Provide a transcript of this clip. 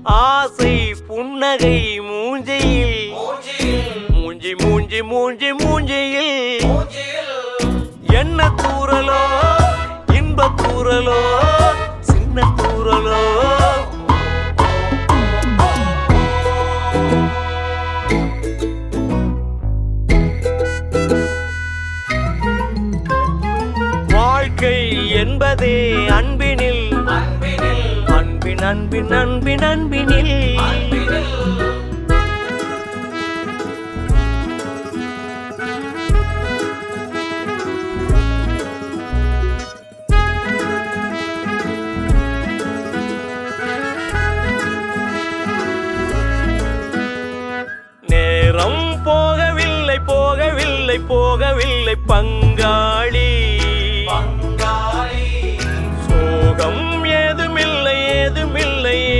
ஆசை புன்னகை மூஞ்சியில் மூஞ்சி மூஞ்சி மூஞ்சி மூஞ்சியில் என்ன தூரலோ இன்ப தூரலோ சின்ன தூரலோ வாழ்க்கை என்பதே அன்பினில் அன்பின் அன்பின் அன்பின் அன்பினில் நேரம் போகவில்லை போகவில்லை போகவில்லை பங்காளி